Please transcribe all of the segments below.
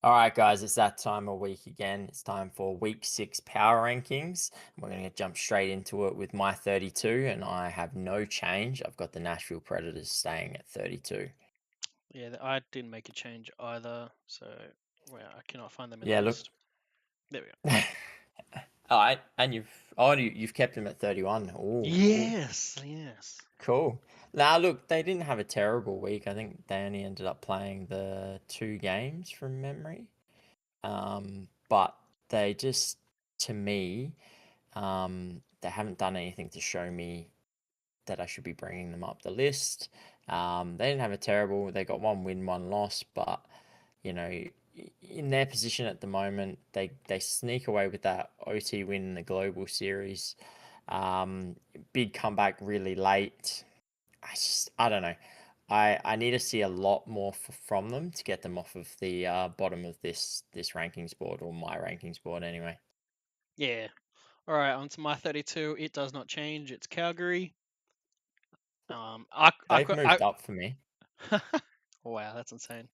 All right, guys, it's that time of week again. It's time for week 6 power rankings. We're going to jump straight into it with my 32, and I have no change. I've got the Nashville Predators staying at 32. Yeah, I didn't make a change either, so well, I cannot find them in the Yeah, look. list. There we go. All right, and you've kept them at 31. Oh, Yes, yes. cool. Now, look, they didn't have a terrible week. I think they only ended up playing the 2 games from memory. But they just, to me, they haven't done anything to show me that I should be bringing them up the list. They didn't have a terrible. They got 1 win, 1 loss, but you know, in their position at the moment, they sneak away with that OT win in the global series. Um, Big comeback really late. I don't know. I need to see a lot more from them to get them off of the bottom of this rankings board, or my rankings board anyway. Yeah. All right, on to my 32. It does not change. It's Calgary. I They've could, I, moved up for me. wow, that's insane.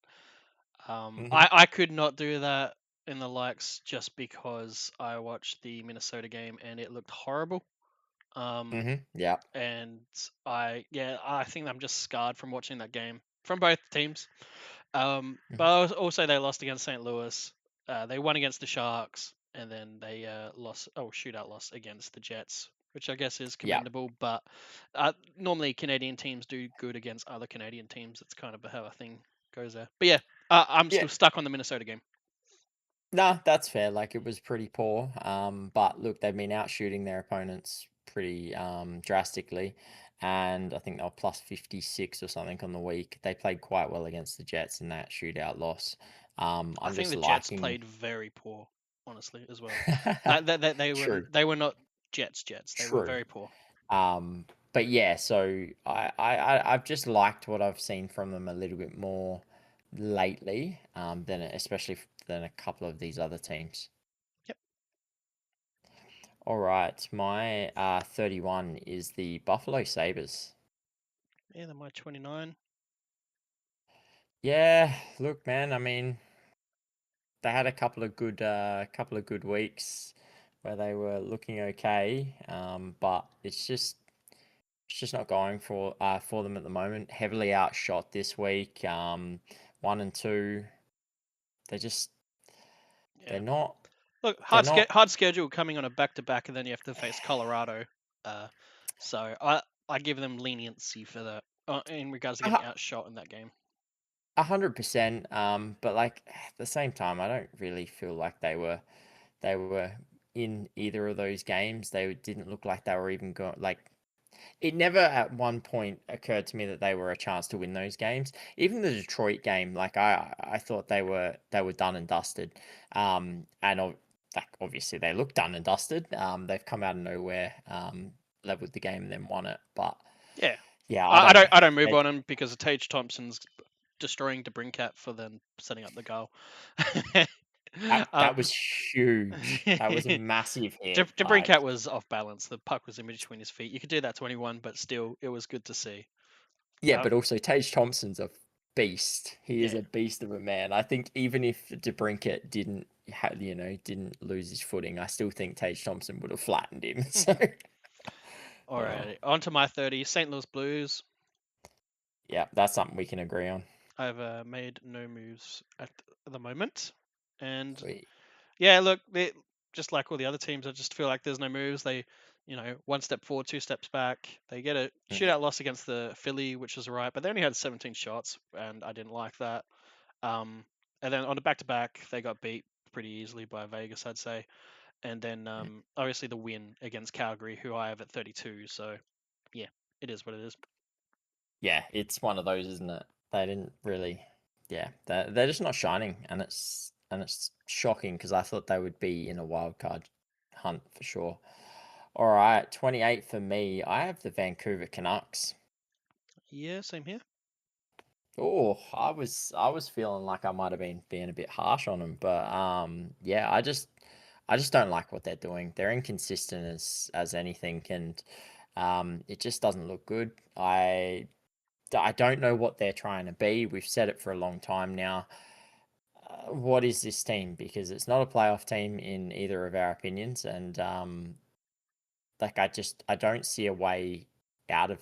Hmm. I could not do that in the likes just because I watched the Minnesota game and it looked horrible. Um, Yeah. and yeah, I think I'm just scarred from watching that game from both teams. But Mhm. also they lost against St. Louis. They won against the Sharks, and then they lost. Oh, shootout loss against the Jets, which I guess is Yeah. commendable. But normally Canadian teams do good against other Canadian teams. It's kind of how a thing goes there. But yeah, I'm Yeah. still stuck on the Minnesota game. Nah, that's fair. Like, it was pretty poor. But look, they've been out shooting their opponents pretty drastically, and I think they were plus 56 or something on the week. They played quite well against the Jets in that shootout loss. I I'm think just the Jets liking. played very poor, honestly, as well. True. They were not Jets. They were True. very poor. But yeah, so I've just liked what I've seen from them a little bit more lately, than especially than a couple of these other teams. Yep. All right, my 31 is the Buffalo Sabres. Yeah, they're my 29. Yeah, look, man, I mean, they had a couple of good weeks where they were looking okay, but it's just not going for them at the moment. Heavily outshot this week. 1 and 2. They just they're Yeah. not Look, they're not hard schedule coming on a back to back, and then you have to face Colorado. Uh, so I give them leniency for that in regards to a getting outshot in that game. 100%. But like at the same time, I don't really feel like they were in either of those games. They didn't look like they were even going like. It never at one point occurred to me that they were a chance to win those games. Even the Detroit game, like I thought they were done and dusted. Like obviously they look done and dusted. They've come out of nowhere, leveled the game and then won it. But Yeah, yeah, I don't know. I don't move They, on him because Tage Thompson's destroying DeBrincat for then setting up the goal. um, that was huge. That was a massive hit. DeBrincat Like, was off balance. The puck was in between his feet. You could do that to anyone, but still, it was good to see. yeah, Uh, but also Tage Thompson's a beast. He is yeah. a beast of a man. I think even if DeBrincat didn't lose his footing, I still think Tage Thompson would have flattened him. So, oh, Alrighty, on to my 30. St. Louis Blues. yeah, that's something we can agree on. I've made no moves at the moment, and Sweet. yeah, look, just like all the other teams, I just feel like there's no moves. They, one step forward, two steps back. They get a Mm. shootout loss against the Philly, which was right, but they only had 17 shots, and I didn't like that. Um, and then on the back to back, they got beat pretty easily by Vegas, I'd say. And then obviously the win against Calgary, who I have at 32. So yeah, it is what it is. Yeah, it's one of those, isn't it? They didn't really. Yeah, they're just not shining, and it's shocking because I thought they would be in a wild card hunt for sure. All right, 28 for me. I have the Vancouver Canucks. Yeah, same here. Oh, I was feeling like I might have been being a bit harsh on them, but yeah, I just don't like what they're doing. They're inconsistent as anything, and it just doesn't look good. I don't know what they're trying to be. We've said it for a long time now. what is this team? Because it's not a playoff team in either of our opinions, and like I don't see a way out of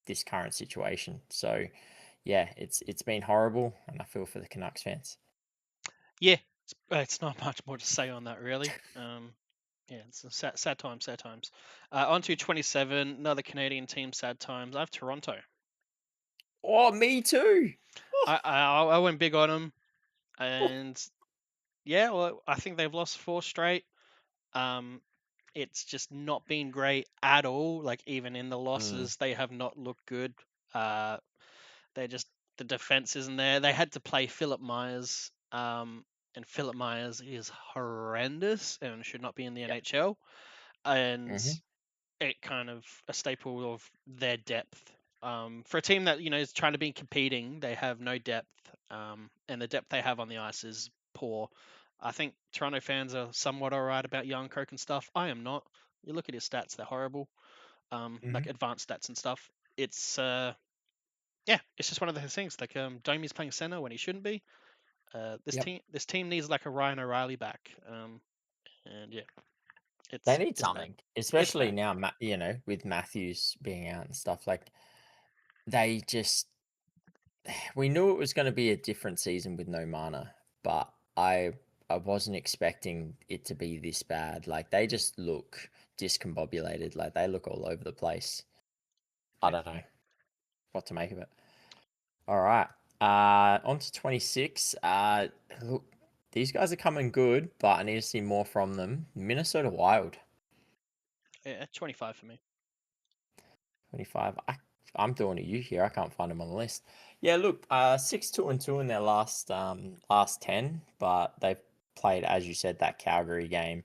this current situation. So yeah, it's been horrible, and I feel for the Canucks fans. Yeah, it's not much more to say on that really. Yeah, it's a sad times, sad times. On to 27, another Canadian team, sad times. I have Toronto. Oh, me too. I went big on them, and yeah, well, I think they've lost four straight. Um, it's just not been great at all. Like even in the Mm, losses, they have not looked good. Uh, they just the defense isn't there. They had to play Philip Myers, and Philip Myers is horrendous and should not be in the yep. NHL. And Hmm. it kind of a staple of their depth. For a team that is trying to be competing, they have no depth, and the depth they have on the ice is poor. I think Toronto fans are somewhat alright about young Coke and stuff. I am not. You look at his stats; they're horrible. Hmm. Like advanced stats and stuff. It's yeah, it's just one of those things. Like Domi's playing center when he shouldn't be. This Yep. team needs like a Ryan O'Reilly back. And yeah, They it's need it's bad. something, It's especially bad. now, with Matthews being out and stuff. Like they just, we knew it was going to be a different season with no mana, but I wasn't expecting it to be this bad. Like they just look discombobulated. Like they look all over the place. I Yeah. don't know what to make of it. All right. On to 26. Look, these guys are coming good, but I need to see more from them. Minnesota Wild, Yeah, 25 for me. 25. I'm doing a U here. I can't find them on the list. Yeah, look, 6-2-2 in their last 10, but they've played, as you said, that Calgary game.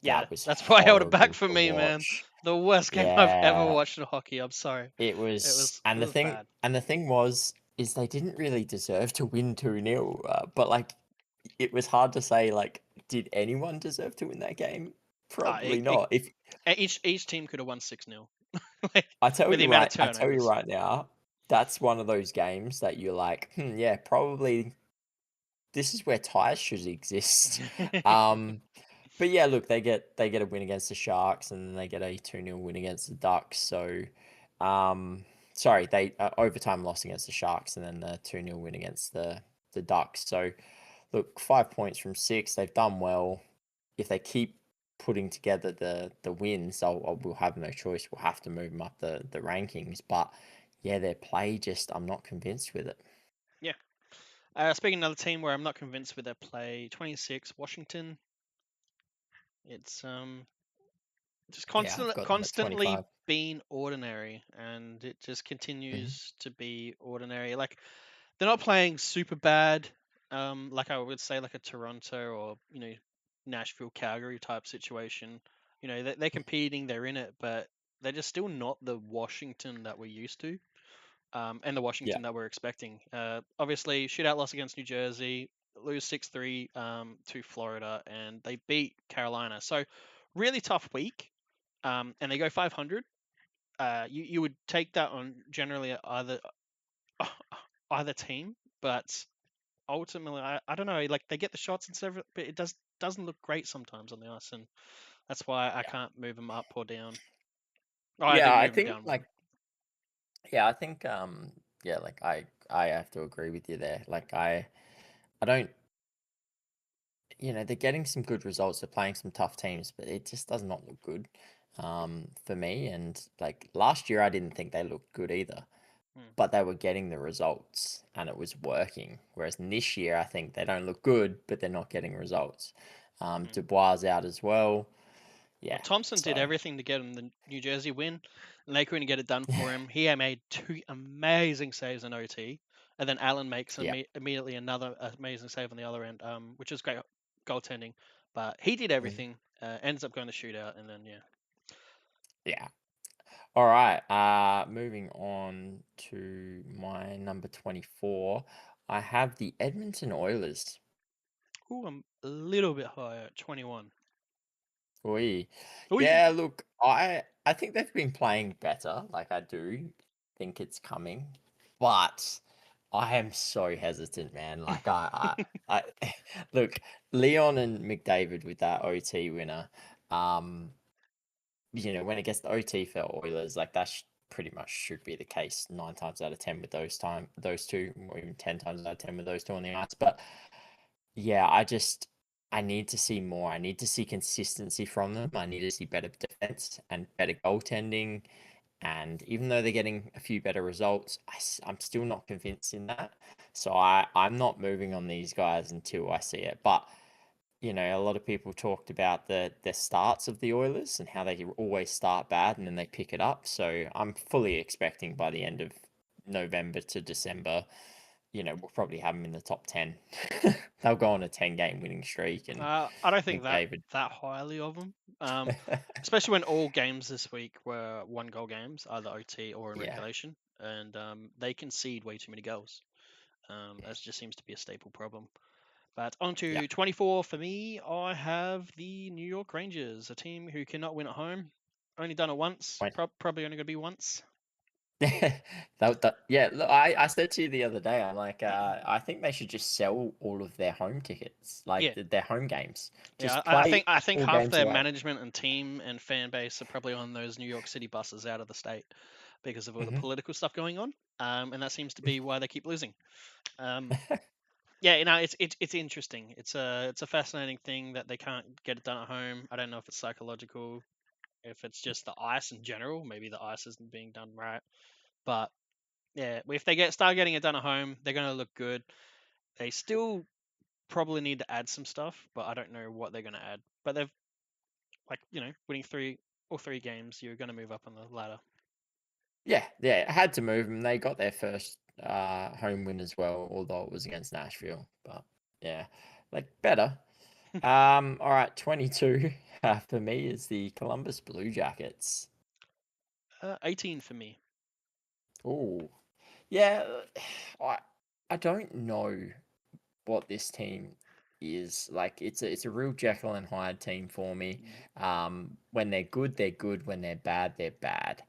Yeah, That was that's why I held it back horrible for to me, man. watch. The worst game I've ever Yeah, watched in hockey. I'm sorry. it It was, was it and was bad. the thing was, is they didn't really deserve to win 2-0. But like, it was hard to say, like, did anyone deserve to win that game? Uh, Probably it, it, not. If each team could have won 6-0, like with the amount of I tell you turnovers. right now, that's one of those games that you're like, yeah, probably this is where ties should exist. Um, but yeah, look, they get a win against the Sharks, and then they get a 2-0 win against the Ducks. So, um, sorry, they overtime loss against the Sharks, and then the 2-0 win against the Ducks. So, look, 5 points from six. They've done well. If they keep putting together the wins, we'll have no choice. We'll have to move them up the rankings. But yeah, their play just I'm not convinced with it. Yeah. Speaking of another team where I'm not convinced with their play, 26 Washington. It's just Yeah, I've got them at constantly 25. being ordinary, and it just Hmm. continues to be ordinary. Like they're not playing super bad, like I would say like a Toronto or Nashville, Calgary type situation. They're competing, they're in it, but they're just still not the Washington that we're used to, and the Yeah. Washington that we're expecting. Obviously, shootout loss against New Jersey, lose 6-3 to Florida, and they beat Carolina. So really tough week, and they go 500. You would take that on generally either team, but ultimately, I don't know. Like they get the shots and stuff, but it doesn't look great sometimes on the ice, and that's why I Yeah. can't move them up or down. Oh, I Yeah, didn't I move them think down one. like yeah, I think yeah, like I have to agree with you there. Like I don't they're getting some good results. They're playing some tough teams, but it just does not look good for me. And like last year, I didn't think they looked good either, Hmm. but they were getting the results and it was working. Whereas this year, I think they don't look good, but they're not getting results. Hmm. Dubois is out as well. Well, Yeah, Thompson did so everything to get him the New Jersey win, and they couldn't get it done for him. He had made two amazing saves in OT, and then Allen makes yeah, immediately another amazing save on the other end, which is great goaltending. But he did mhm, everything. Ends up going to shootout, and then yeah. yeah. All right. Moving on to my number 24. I have the Edmonton Oilers. Ooh, I'm a little bit higher, 21. Oi. Oi. Yeah, look, I think they've been playing better. Like I do think it's coming. But I am so hesitant, man. Like I look, Leon and McDavid with that OT winner. Um, when it gets to OT for Oilers, like that pretty much should be the case 9 times out of 10 with those two, or even 10 times out of 10 with those two on the ice. But yeah, I need to see more. I need to see consistency from them. I need to see better defense and better goaltending. And even though they're getting a few better results, I'm still not convinced in that. So I'm not moving on these guys until I see it. But a lot of people talked about the starts of the Oilers and how they always start bad and then they pick it up. So I'm fully expecting by the end of November to December, we'll probably have them in the top 10. They'll go on a 10-game winning streak and I don't think McDavid. that highly of them. Especially when all games this week were one goal games, either OT or in Yeah, regulation, and they concede way too many goals. That just seems to be a staple problem. But on yeah. to 24 for me, I have the New York Rangers, a team who cannot win at home. Only done it once, probably only going to be once. Yeah, look, I said to you the other day, I'm like, I think they should just sell all of their home tickets, like Yeah, their home games. yeah. Just I play think I think all half games their away. management and team and fan base are probably on those New York City buses out of the state because of all the Hmm. political stuff going on. And that seems to be why they keep losing. Um, yeah, it's interesting. It's a fascinating thing that they can't get it done at home. I don't know if it's psychological, if it's just the ice in general. Maybe the ice isn't being done right. But yeah, if they start getting it done at home, they're going to look good. They still probably need to add some stuff, but I don't know what they're going to add. But they've winning three games, you're going to move up on the ladder. Yeah, I had to move them. They got their first home win as well, although it was against Nashville. But yeah, like better. All right, 22 for me is the Columbus Blue Jackets. 18 for me. Oh, yeah. I I don't know what this team is like. It's a real Jekyll and Hyde team for me. Mm. When they're good, they're good. When they're bad, they're bad.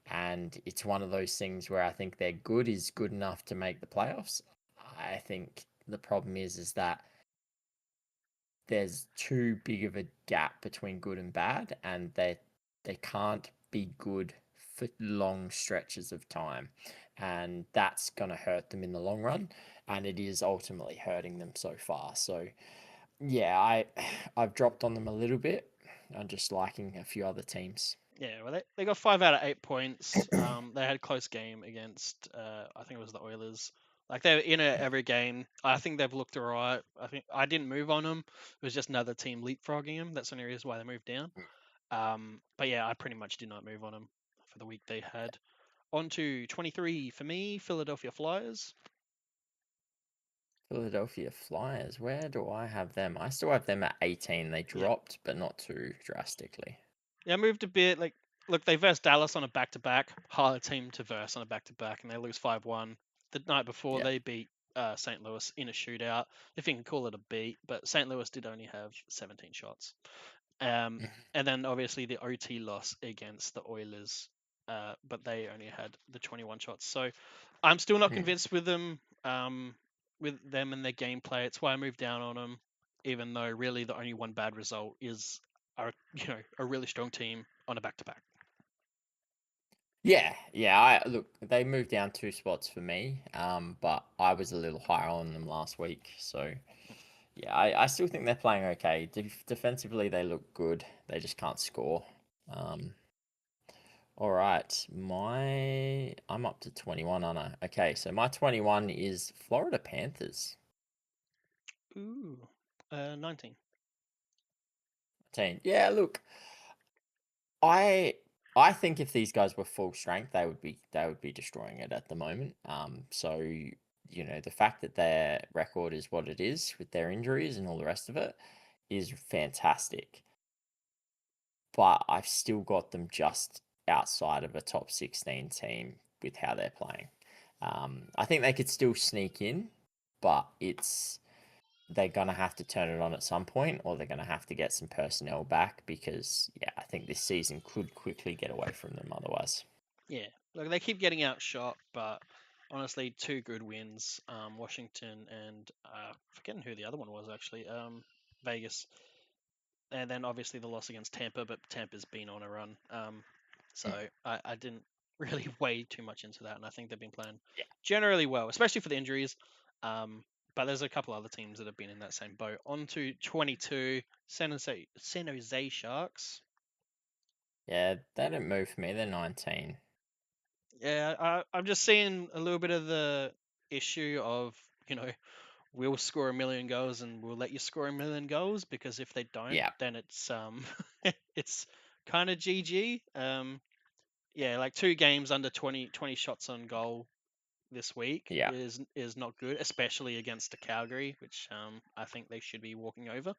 And it's one of those things where I think they're good is good enough to make the playoffs. I think the problem is that there's too big of a gap between good and bad, and they can't be good for long stretches of time, and that's gonna hurt them in the long run, and it is ultimately hurting them so far. So yeah, I've dropped on them a little bit. I'm just liking a few other teams. Yeah, well, they got 5 out of 8 points. They had a close game against, I think it was the Oilers. Like they're in every game. I think they've looked alright. I think I didn't move on them. It was just another team leapfrogging them. That's the only reason why they moved down. But yeah, I pretty much did not move on them for the week they had. On to 23 for me, Philadelphia Flyers. Philadelphia Flyers, where do I have them? I still have them at 18. They Yeah, dropped, but not too drastically. yeah, moved a bit. Like, look, they versed Dallas on a back-to-back, harder team to verse on a back-to-back, and they lose 5-1. The night before, Yeah. they beat St. Louis in a shootout, if you can call it a beat. But St. Louis did only have 17 shots. Um, and then obviously the OT loss against the Oilers, but they only had the 21 shots. So I'm still not Mm. convinced with them and their gameplay. It's why I moved down on them, even though really the only one bad result is a really strong team on a back-to-back. Yeah. I look, they moved down 2 spots for me, but I was a little higher on them last week. So yeah, I still think they're playing okay. Defensively, they look good. They just can't score. Um, all right, I'm up to 21, aren't I? Okay, so my 21 is Florida Panthers. Ooh, 19. Team. Yeah, look, I I think if these guys were full strength, they would be destroying it at the moment. So the fact that their record is what it is with their injuries and all the rest of it is fantastic. But I've still got them just outside of a top 16 team with how they're playing. I think they could still sneak in, but they're gonna have to turn it on at some point, or they're gonna have to get some personnel back because yeah, I think this season could quickly get away from them otherwise. Yeah, look, they keep getting outshot, but honestly, two good wins. Washington and forgetting who the other one was actually. Vegas, and then obviously the loss against Tampa, but Tampa's been on a run. Mm. So I didn't really weigh too much into that, and I think they've been playing Yeah. generally well, especially for the injuries. But there's a couple other teams that have been in that same boat. On to 22, San Jose Sharks. Yeah, they didn't move for me. They're 19. Yeah, I'm just seeing a little bit of the issue of, you know, we'll score a million goals and we'll let you score a million goals, because if they don't, Yeah. then it's it's kind of GG. Yeah, like 2 games under 20 shots on goal this week Yeah. is not good, especially against the Calgary, which I think they should be walking over. Mm.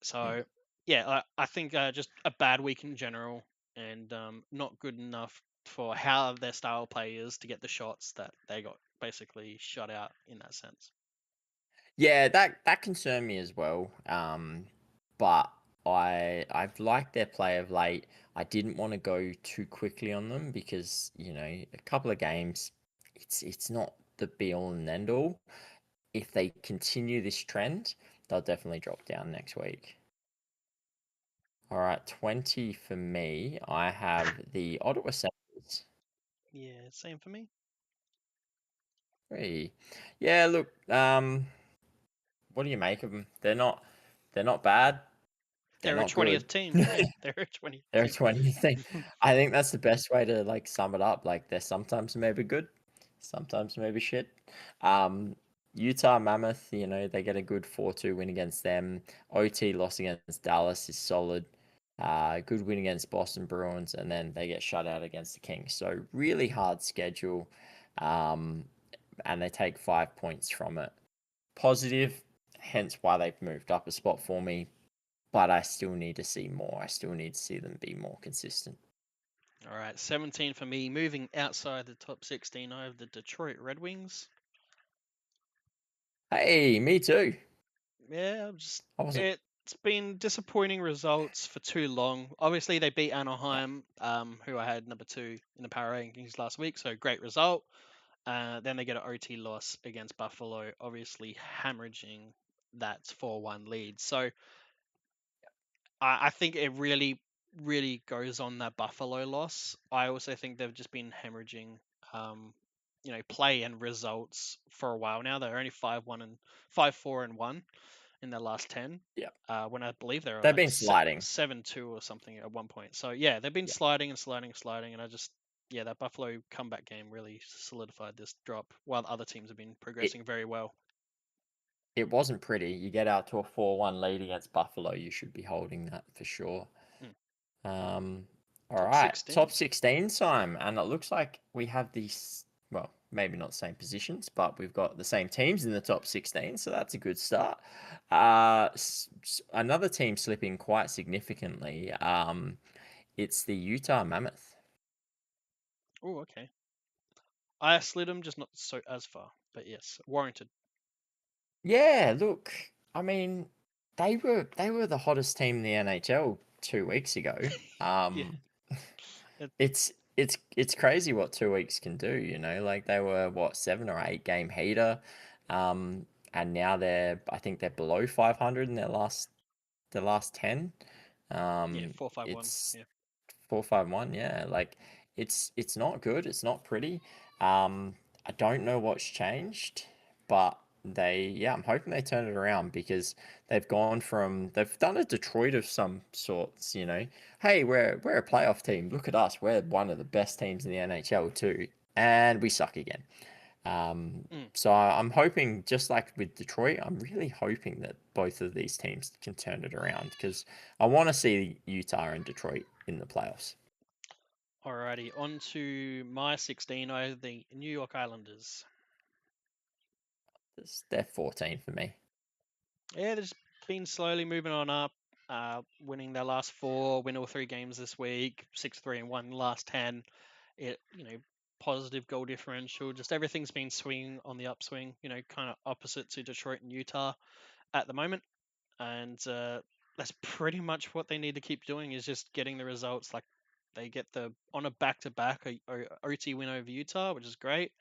So yeah, I think just a bad week in general, and not good enough for how their style play is to get the shots that they got basically shut out in that sense. Yeah, that concerned me as well. But I've liked their play of late. I didn't want to go too quickly on them because, a couple of games, it's not the be all and end all. If they continue this trend, they'll definitely drop down next week. All right, 20 for me. I have the Ottawa Senators. Yeah, same for me. Three. Yeah, look, what do you make of them? They're not bad. They're They're a not 20th good. team. Yeah, they're a 20th They're a team. 20 thing. I think that's the best way to like sum it up. Like they're sometimes maybe good, sometimes maybe shit. Um, Utah Mammoth, they get a good 4-2 win against them. OT loss against Dallas is solid. Good win against Boston Bruins, and then they get shut out against the Kings. So really hard schedule, um, and they take 5 points from it. Positive, hence why they've moved up a spot for me, but I still need to see more. I still need to see them be more consistent. All right, 17 for me. Moving outside the top 16, I have the Detroit Red Wings. Hey, me too. Yeah, I'm just I wasn't. it's been disappointing results for too long. Obviously, they beat Yeah, Anaheim, who I had number 2 in the power rankings last week, so great result. Then they get an OT loss against Buffalo, obviously hemorrhaging that 4-1 lead. So I think it really, really goes on that Buffalo loss. I also think they've just been hemorrhaging, um, play and results for a while now. They're only 5-1 and 5-4-1 in their last 10. yeah. When I believe they're They've like been sliding. 7-2 or something at one point. So yeah, they've been Yeah, sliding and sliding and sliding, and yeah, that Buffalo comeback game really solidified this drop, while other teams have been it progressing very well. it wasn't pretty. You get out to a 4-1 lead against Buffalo, you should be holding that for sure. Mm. Um, all Top right, 16. top 16 time, and it looks like we have these. Well, maybe not the same positions, but we've got the same teams in the top 16, so that's a good start. Another team slipping quite significantly. It's the Utah Mammoth. Oh, okay. I slid them, just not so as far, but yes, warranted. Yeah, look, I mean, they were the hottest team in the NHL 2 weeks ago. Yeah, Um, it, it's crazy what 2 weeks can do, like they were what 7 or 8 game heater, and now I think they're below 500 in their last 10. yeah, Um, 4-5-1. it's Yeah. 4-5-1, yeah. Like it's not good. It's not pretty. I don't know what's changed, but yeah, I'm hoping they turn it around because they've done a Detroit of some sorts. Hey, we're a playoff team. Look at us. We're one of the best teams in the NHL too, and we suck again. Mm. So I'm hoping, just like with Detroit, I'm really hoping that both of these teams can turn it around because I want to see Utah and Detroit in the playoffs. Alrighty, on to my 16. I have the New York Islanders. They're 14 for me. Yeah, they've just been slowly moving on up, winning their last 4, win all 3 games this week, 6-3-1 last 10. Positive goal differential. Just everything's been swinging on the upswing. Kind of opposite to Detroit and Utah at the moment, and that's pretty much what they need to keep doing, is just getting the results. Like they get on a back-to-back OT win over Utah, which is great.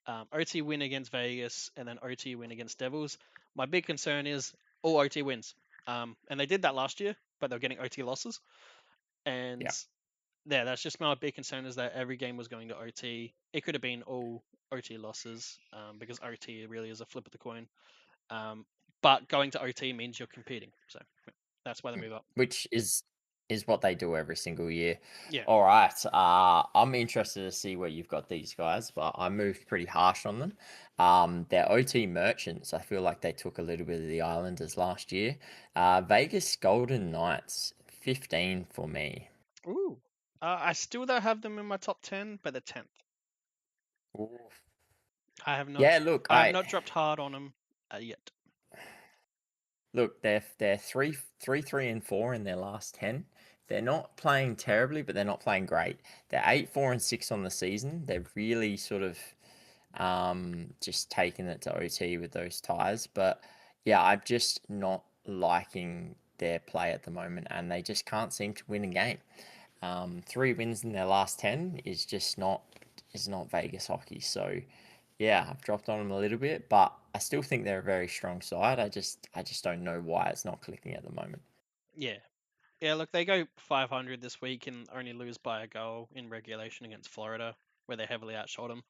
OT win against Vegas, and then OT win against Devils. My big concern is all OT wins. And they did that last year, but they were getting OT losses. And Yeah. yeah, that's just my big concern is that every game was going to OT. It could have been all OT losses because OT really is a flip of the coin. Um, but going to OT means you're competing. So that's why they move up. Which is what they do every single year. Yeah. All right. I'm interested to see where you've got these guys, but I moved pretty harsh on them. They're OT merchants. I feel like they took a little bit of the Islanders last year. Vegas Golden Knights, 15 for me. Ooh. I still don't have them in my top 10, but they're 10th. Oof. I have not Yeah, look, I have not dropped hard on them yet. they're three and four in their last 10. They're not playing terribly, but they're not playing great. They're 8-4-6 on the season. They're really sort of just taking it to OT with those ties. But yeah, I'm just not liking their play at the moment, and they just can't seem to win a game. 3 wins in their last 10 is not Vegas hockey. So yeah, I've dropped on them a little bit, but I still think they're a very strong side. I just don't know why it's not clicking at the moment. Yeah. Yeah, look, they go 500 this week and only lose by a goal in regulation against Florida, where they heavily outshot them.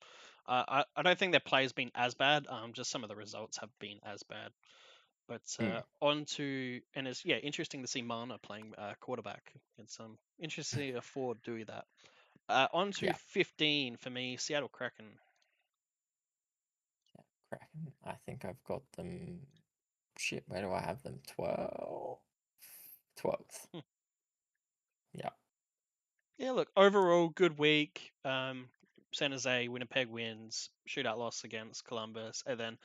I don't think their play's been as bad. Just some of the results have been as bad. But Mm, on to, and it's interesting to see Mana playing quarterback. It's interesting to see a Ford do that. On to yeah, 15 for me, Seattle Kraken. Kraken. I think I've got them. Shit, where do I have them? 12. 12th. Hmm. Yeah. Yeah, look, overall good week. San Jose, Winnipeg wins, shootout loss against Columbus, and then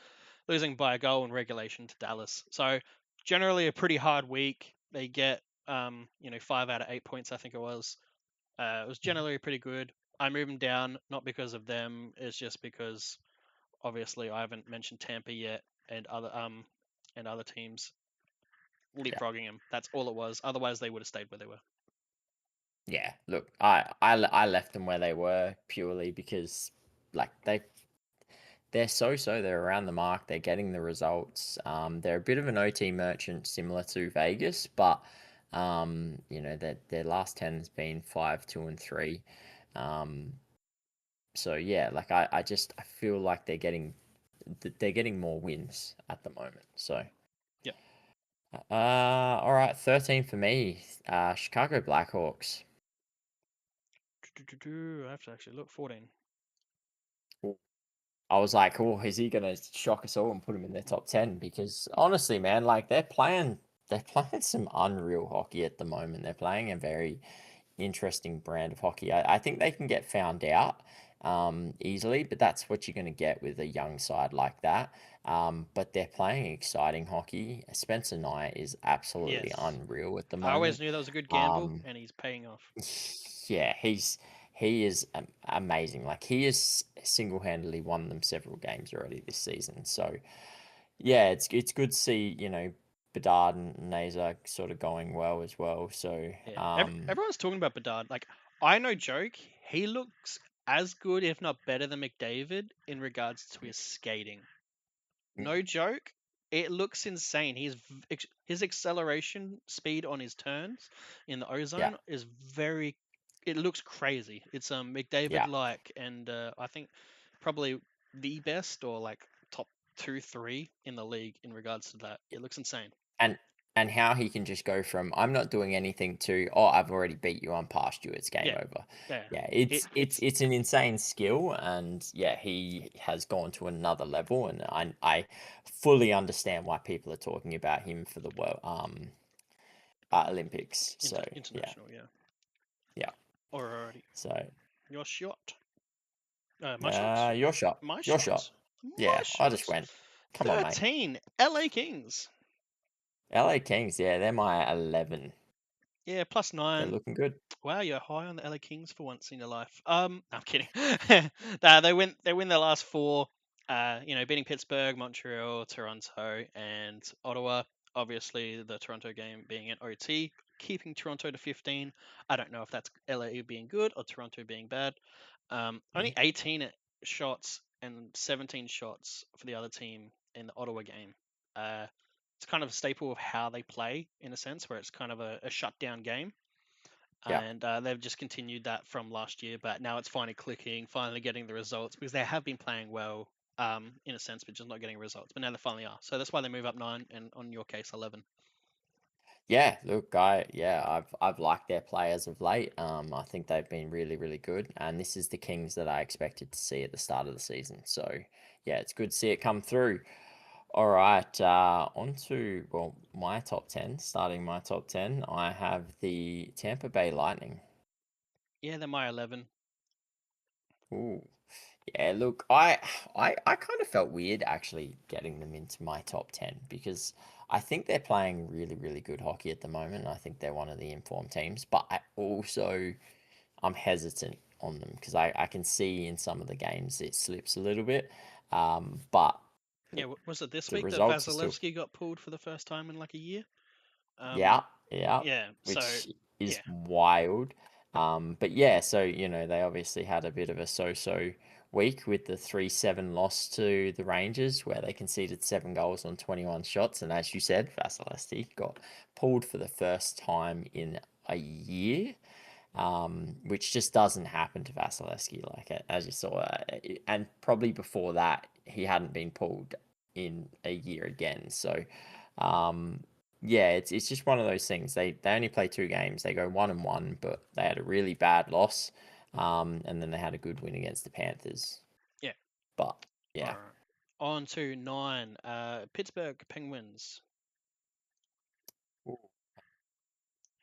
losing by a goal in regulation to Dallas. So generally a pretty hard week. They get 5 out of 8 points, I think it was. It was Mhm. generally pretty good. I moved them down not because of them. It's just because obviously I haven't mentioned Tampa yet and other teams Yeah. leapfrogging them. That's all it was. Otherwise they would have stayed where they were. Yeah. Look, I left them where they were purely because like they're so. They're around the mark. They're getting the results. They're a bit of an OT merchant, similar to Vegas, but their last 10 has been 5-2-3. Um, so yeah, like I feel like they're getting more wins at the moment. So Yep. all right, 13 for me. Chicago Blackhawks. I have to actually look 14. I was like, oh, is he gonna shock us all and put him in their top 10? Because honestly, man, like they're playing some unreal hockey at the moment. They're playing a very interesting brand of hockey. I think they can get found out easily, but that's what you're going to get with a young side like that. But they're playing exciting hockey. Spencer Knight is absolutely Yes. unreal at the I always moment. knew that was a good gamble Um, and he's paying off. yeah, he is amazing. Like he has single-handedly won them several games already this season. So yeah, it's good to see Bedard and Nazer sort of going well as well. So Yeah, everyone's talking about Bedard. Like, I no joke, he looks as good, if not better, than McDavid in regards to his skating. mm, No joke, it looks insane. His acceleration speed on his turns in the yeah, ozone is very. It looks crazy. It's McDavid yeah. like, and I think probably the best or like top 2, 3 in the league in regards to that. It looks insane. and and how he can just go from I'm not doing anything to oh I've already beat you, I'm past you, it's game Yeah, over. yeah. Yeah, it's it's It's it's an insane skill, and yeah, he has gone to another level, and I fully understand why people are talking about him for the world Olympics. So yeah, international, yeah. yeah. Alrighty, So your shot. My shot. your shot, My your shot. shot. My Yeah, I just shot. went. Come on, mate. 13. LA Kings. LA Kings, yeah, they're my 11. Yeah, plus They're 9. looking good. Wow, you're high on the LA Kings for once in your life. I'm kidding. They win their last 4. Beating Pittsburgh, Montreal, Toronto, and Ottawa. Obviously, the Toronto game being an OT, keeping Toronto to 15. I don't know if that's LA being good or Toronto being bad. Only Mm, 18 shots and 17 shots for the other team in the Ottawa game. It's kind of a staple of how they play in a sense, where it's kind of a shutdown game. Yeah. And they've just continued that from last year, but now it's finally clicking, finally getting the results because they have been playing well, in a sense, but just not getting results. But now they finally are, so that's why they move up 9, and on your case 11. Yeah, look, I've liked their play as of late. I think they've been really, really good, and this is the Kings that I expected to see at the start of the season. So, yeah, it's good to see it come through. All right, on to well, my top 10. Starting my top 10, I have the Tampa Bay Lightning. Yeah, they're my 11. Ooh, yeah, look, I kind of felt weird actually getting them into my top 10 because I think they're playing really, really good hockey at the moment. I think they're one of the informed teams, but I'm hesitant on them because I can see in some of the games it slips a little bit. But Yeah, was it this the week that results are still, Vasilevsky got pulled for the first time in like a year? yeah, Um, yeah, yeah, so which is yeah, wild. But yeah, so they obviously had a bit of a so-so week with the 3-7 loss to the Rangers, where they conceded 7 goals on 21 shots, and as you said, Vasilevsky got pulled for the first time in a year, which just doesn't happen to Vasilevsky. Like as you saw, and probably before that, he hadn't been pulled in a year again. So, um, yeah, it's just one of those things. They only play 2 games. They go 1-1, but they had a really bad loss, and then they had a good win against the Panthers. yeah. But All yeah, right. On to 9, Pittsburgh Penguins. Ooh,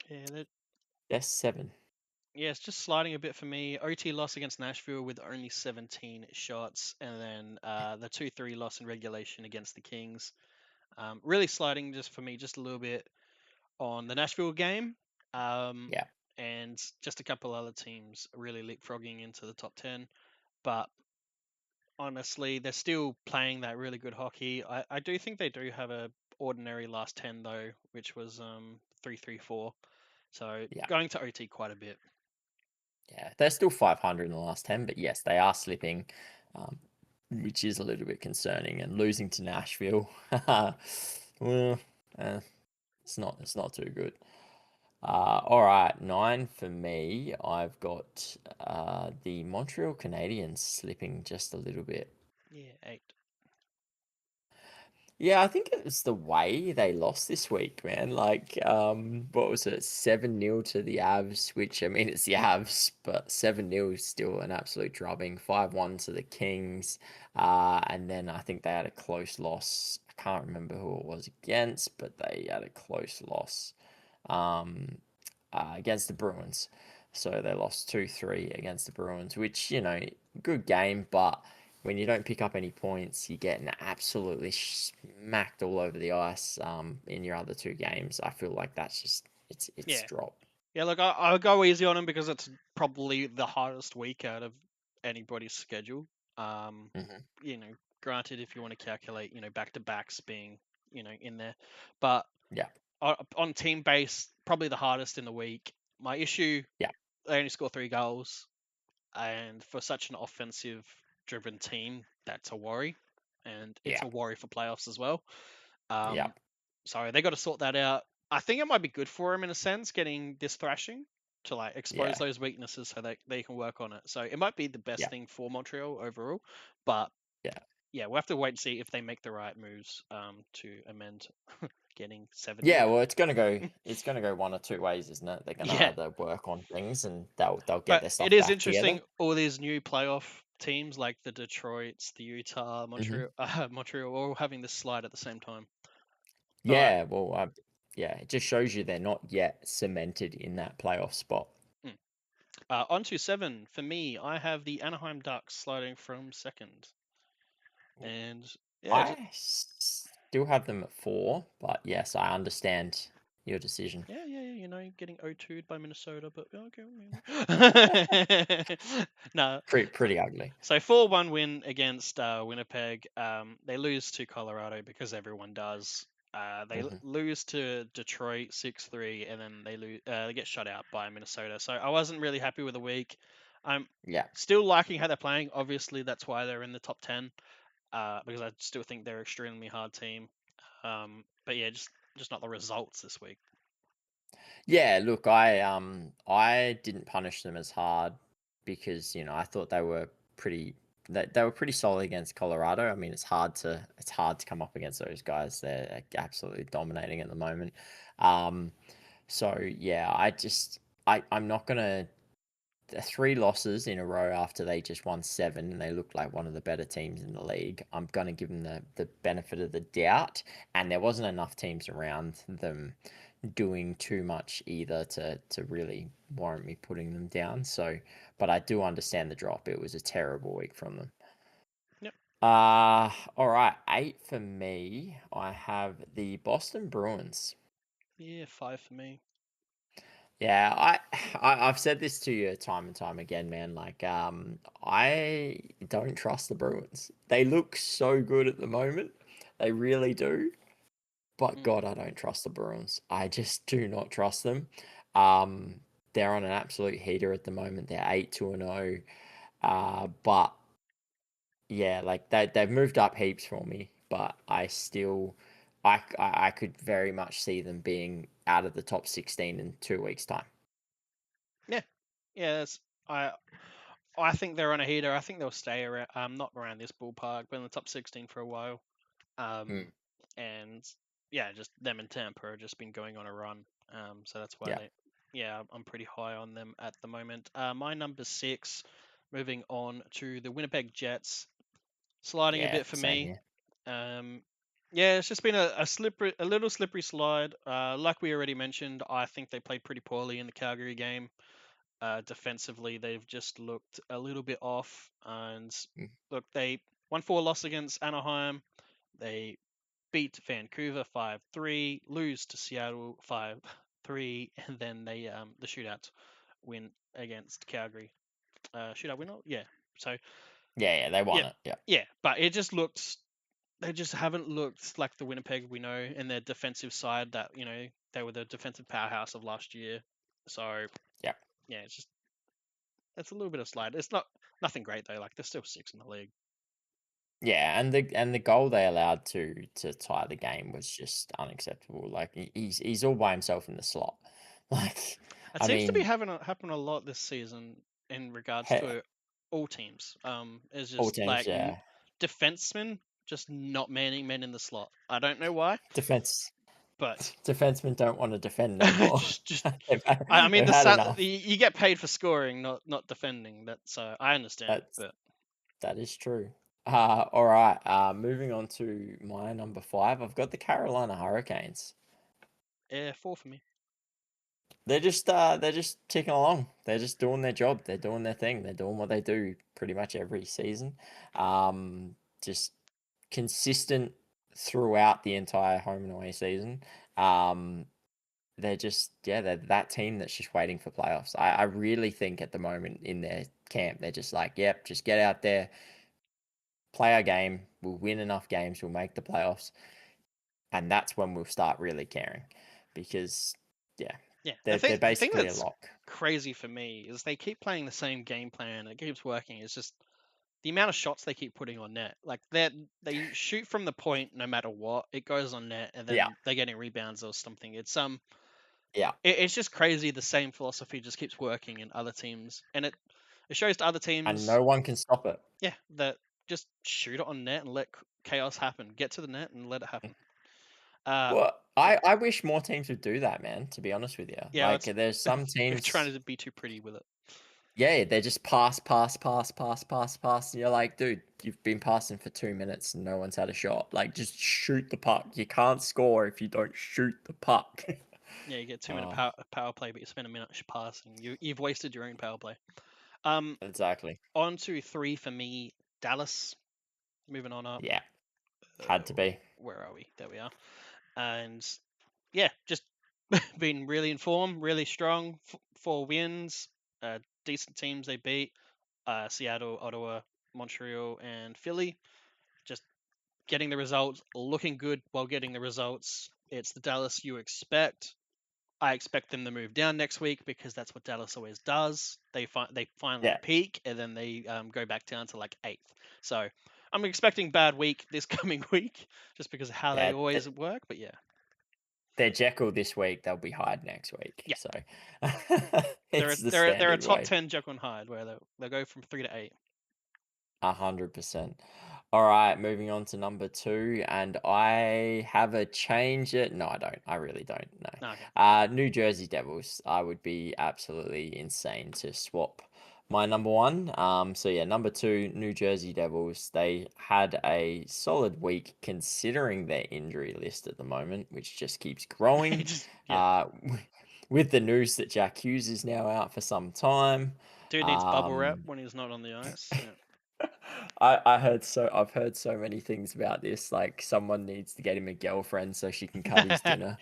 Yeah, that's 7. yeah, it's just sliding a bit for me. OT loss against Nashville with only 17 shots, and then the 2-3 loss in regulation against the Kings. Really sliding just for me, just a little bit on the Nashville game, um, Yeah, and just a couple other teams really leapfrogging into the top 10. But honestly, they're still playing that really good hockey. I do think they do have a ordinary last 10 though, which was 3-3-4. So yeah. going to OT quite a bit. Yeah, they're still 500 in the last 10, but yes, they are slipping, um, which is a little bit concerning. And losing to Nashville, well, eh, it's not too good. All right, 9 for me. I've got the Montreal Canadiens slipping just a little bit. Yeah, 8. Yeah, I think it was the way they lost this week, man. Like, what was it, 7-0 to the Avs, which I mean it's the Avs, but 7-0 is still an absolute drubbing. 5-1 to the Kings. And then I think they had a close loss. I can't remember who it was against, but they had a close loss. Um, against the Bruins. So they lost 2-3 against the Bruins, which, good game, but when you don't pick up any points, you're getting absolutely smacked all over the ice in your other 2 games. I feel like that's just it's Yeah. dropped. Yeah, look, I'll go easy on them because it's probably the hardest week out of anybody's schedule. Um, Hmm. you know, granted, if you want to calculate, back to backs being, in there, but Yeah, on team base, probably the hardest in the week. My issue, yeah, they only score 3 goals, and for such an offensive driven team, that's a worry, and it's yeah, a worry for playoffs as well. yeah, Um, so they got to sort that out. I think it might be good for him in a sense, getting this thrashing to like expose yeah, those weaknesses so they can work on it. So it might be the best yeah, thing for Montreal overall. But yeah. yeah, we'll have to wait and see if they make the right moves to amend getting 7 Yeah, nilled. well, it's gonna go one or two ways, isn't it? They're gonna Yeah, either work on things and they'll get but their it stuff is back together. interesting. All these new playoff teams like the Detroits, the Utah, Hmm. Montreal, all having this slide at the same time. All right. Yeah, well, yeah, it just shows you they're not yet cemented in that playoff spot. Mm. On to 7. For me, I have the Anaheim Ducks sliding from second. And yeah, Still have them at 4, but yes, I understand your decision. getting O2'd by Minnesota, but okay. No, Pretty ugly. so 4-1 win against Winnipeg. They lose to Colorado because everyone does. They Hmm. lose to Detroit 6-3, and then they get shut out by Minnesota. So I wasn't really happy with the week. I'm Yeah. still liking how they're playing. Obviously, that's why they're in the top 10. Because I still think they're an extremely hard team. But yeah, just not the results this week. Yeah, look, I didn't punish them as hard because, I thought they were pretty solid against Colorado. I mean, it's hard to come up against those guys. They're absolutely dominating at the moment. Um, so yeah, I'm not gonna three losses in a row after they just won seven and they looked like one of the better teams in the league. I'm going to give them the benefit of the doubt. And there wasn't enough teams around them doing too much either to really warrant me putting them down. So, but I do understand the drop. It was a terrible week from them. Yep. All right. Eight for me. I have the Boston Bruins. Yeah, 5 for me. Yeah, I've said this to you time and time again, man. Like, I don't trust the Bruins. They look so good at the moment. They really do. But Mm. God, I don't trust the Bruins. I just do not trust them. Um, they're on an absolute heater at the moment. They're 8-2-0. But yeah, like they've moved up heaps for me. But I still, I could very much see them being out of the top 16 in 2 weeks' time. Yeah, yeah. I think they're on a heater. I think they'll stay around, not around this ballpark, but in the top 16 for a while. Hmm. And yeah, just them and Tampa have just been going on a run. So that's why Yeah. yeah, I'm pretty high on them at the moment. My number 6, moving on to the Winnipeg Jets, sliding a Yeah, bit for same me. here. Um, yeah, it's just been a little slippery slide. Like we already mentioned, I think they played pretty poorly in the Calgary game. Defensively, they've just looked a little bit off. And Mm. look, they 1-4 loss against Anaheim. They beat Vancouver 5-3, lose to Seattle 5-3, and then they the shootout win against Calgary. Shootout win? Yeah. So Yeah, they yeah, won it. Yeah. yeah, but it just looks they just haven't looked like the Winnipeg we know in their defensive side that they were the defensive powerhouse of last year. So Yeah. yeah, it's a little bit of slide. It's not nothing great though. Like they're still 6 in the league. Yeah, and the goal they allowed to tie the game was just unacceptable. Like he's all by himself in the slot. Like, It I seems to be mean, happen a lot this season in regards he, to all teams. Is all just teams, like yeah. defensemen just not manning men in the slot. I don't know why, Defense but defensemen don't want to defend no more. just I mean They've the had enough. you get paid for scoring, not defending. That's I understand, That's but that is true. All right. Moving on to my number five. I've got the Carolina Hurricanes. yeah, 4 for me. They're just ticking along. They're just doing their job. They're doing their thing. They're doing what they do pretty much every season. Just consistent throughout the entire home and away season. Um, they're just they're that team that's just waiting for playoffs. I really think at the moment in their camp they're just like, yep, just get out there, play our game. We'll win enough games. We'll make the playoffs, and that's when we'll start really caring, because yeah, Yeah, they're the thing basically a that's lock. crazy for me is they keep playing the same game plan. It keeps working. It's just the amount of shots they keep putting on net. Like they shoot from the point no matter what. It goes on net, and Yeah, then they're getting rebounds or something. yeah. It's just crazy. The same philosophy just keeps working in other teams, and it shows to other And teams, no one can stop it. yeah, that just shoot it on net and let chaos happen. Get to the net and let it happen. Uh, Well, yeah, I wish more teams would do that, man, to be honest with you. yeah. Like, It's there's some they're teams, trying to be too pretty with it. yeah, they just pass, pass, pass, pass, pass, pass. And you're like, dude, you've been passing for 2 minutes and no one's had a shot. Like, just shoot the puck. You can't score if you don't shoot the puck. Yeah, you get 2 minute Oh, power play, but you spend a minute passing. You've wasted your own power play. Um, exactly. On to 3 for me. Dallas. Moving on up. Yeah, had to Uh, be. where are we? There we are. And yeah, just been really in form, really strong. 4 wins, decent teams they beat. Seattle, Ottawa, Montreal, and Philly. Just getting the results, looking good while getting the results. It's the Dallas you expect. I expect them to move down next week because that's what Dallas always does. They finally Yeah, peak and then they go back down to like eighth. So I'm expecting bad week this coming week just because of how they yeah. always work. But yeah, They're Jekyll this week. They'll be Hyde next week. yeah, So they're it's the they're a standard top way. 10 Jekyll and Hyde where they'll go from 3 to 8. 100%. All right, moving on to number two, and I have a change it. No, I don't. I really don't. No. No, okay. New Jersey Devils. I would be absolutely insane to swap my number one. So yeah, number two, New Jersey Devils. They had a solid week considering their injury list at the moment, which just keeps growing. Just yeah, Uh, with the news that Jack Hughes is now out for some time. dude needs bubble wrap Um, when he's not on the ice. Yeah. I've heard so many things about this. Like someone needs to get him a girlfriend so she can cut his dinner.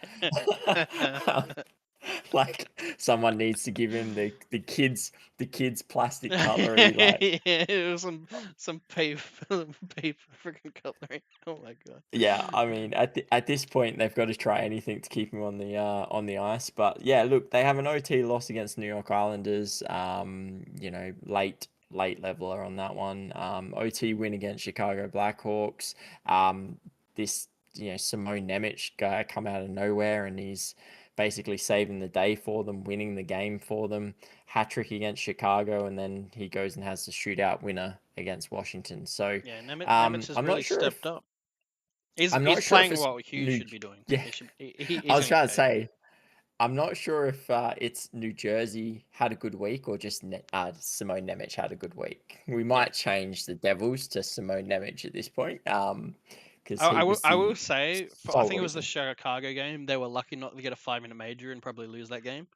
Um, like someone needs to give him the kids plastic cutlery. Like Yeah, it was some paper paper freaking cutlery. Oh my god. yeah, I mean at this point they've got to try anything to keep him on the ice. But yeah, look, they have an OT loss against New York Islanders. Late leveler on that one. OT win against Chicago Blackhawks. This Simone Nemec guy come out of nowhere and he's basically saving the day for them, winning the game for them. Hat trick against Chicago, and then he goes and has the shootout winner against Washington. So Yeah, Nemec has I'm not really sure stepped if up. He's I'm he's not sure if playing it's what Hughes New. should be doing. Yeah, I He's was gonna get trying to paid. say I'm not sure if it's New Jersey had a good week or just Simone Nemec had a good week. We Yeah. might change the Devils to Simone Nemec at this point, because I, he I will was I will the say I sole think it was the reason. Chicago game. They were lucky not to get a 5 minute major and probably lose that game.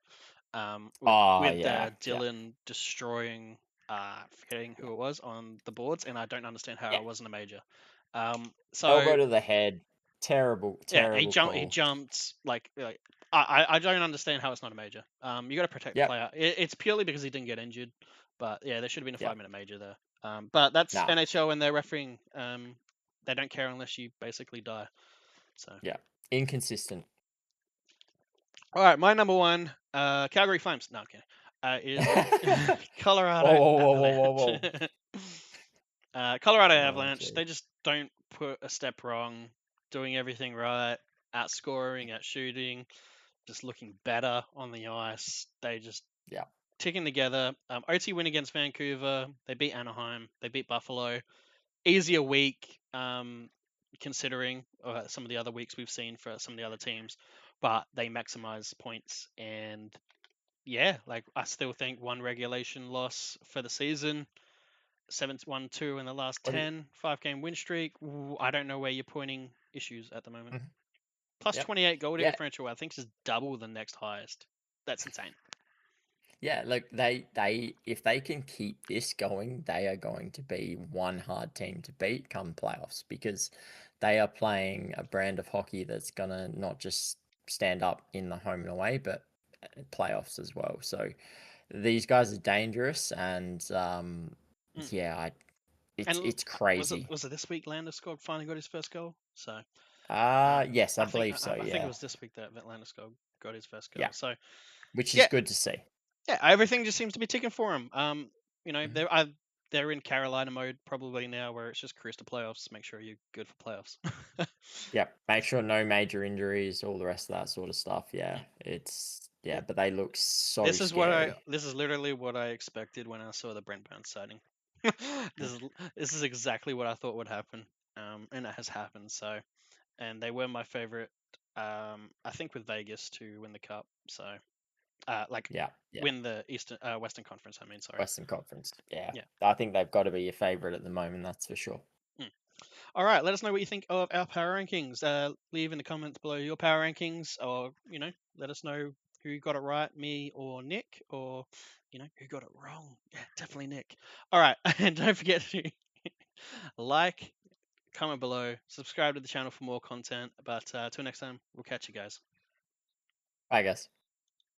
With Oh with yeah, yeah, Dylan destroying forgetting who it was on the boards, and I don't understand how yeah. it wasn't a major. Elbow So to the head, terrible, yeah, terrible he call. jumped like I don't understand how it's not a major. You got to protect the Yep, player. It's purely because he didn't get injured, but yeah, there should have been a yep. 5 minute major there. But that's Nah, NHL and they're refereeing. They don't care unless you basically die. So yeah. Inconsistent. all right, my number one, Calgary Flames. No, I'm kidding. Is the Whoa, Colorado whoa, whoa, whoa, whoa, Avalanche. whoa. Colorado Oh, Avalanche. gee. They just don't put a step wrong, doing everything right, outscoring, out shooting, just looking better on the ice. They just Yeah. ticking together. OT win against Vancouver. They beat Anaheim. They beat Buffalo. Easier week, considering some of the other weeks we've seen for some of the other teams, but they maximize points. And yeah, like I still think one regulation loss for the season, 7-1-2 in the last What do you, 10, 5 game win streak. I don't know where you're pointing issues at the moment. Mhm. Plus Yep. 28 goal Yeah. differential, I think, is double the next highest. That's insane. Yeah, look, they if they can keep this going, they are going to be one hard team to beat come playoffs because they are playing a brand of hockey that's gonna not just stand up in the home and away, but playoffs as well. So these guys are dangerous, and Mm. yeah, And it's crazy. was it this week Landeskog finally got his first goal? So Yes, I I think believe so. I think it Yeah, was this week that Landeskog got his first goal. yeah, So which is yeah, good to see. yeah, everything just seems to be ticking for him. Mhm. They're in Carolina mode probably now, where it's just cruise to playoffs. Make sure you're good for playoffs. Yep. Make sure no major injuries, all the rest of that sort of stuff. Yeah. Mm. Yeah, but they look so scary. This is literally what I expected when I saw the Brent Burns sighting. Mm. This is exactly what I thought would happen, and it has happened. So, and they were my favorite. I think with Vegas to win the cup. So, like Yeah. Yeah. win the Western Conference. I mean, sorry. Western Conference. Yeah. Yeah. I think they've got to be your favorite at the moment, that's for sure. Mm. All right. Let us know what you think of our power rankings. Leave in the comments below your power rankings, or let us know who got it right, me or Nick, or who got it wrong. Yeah, definitely Nick. All right, and don't forget to like, comment below, subscribe to the channel for more content. But till next time, we'll catch you guys. I guess.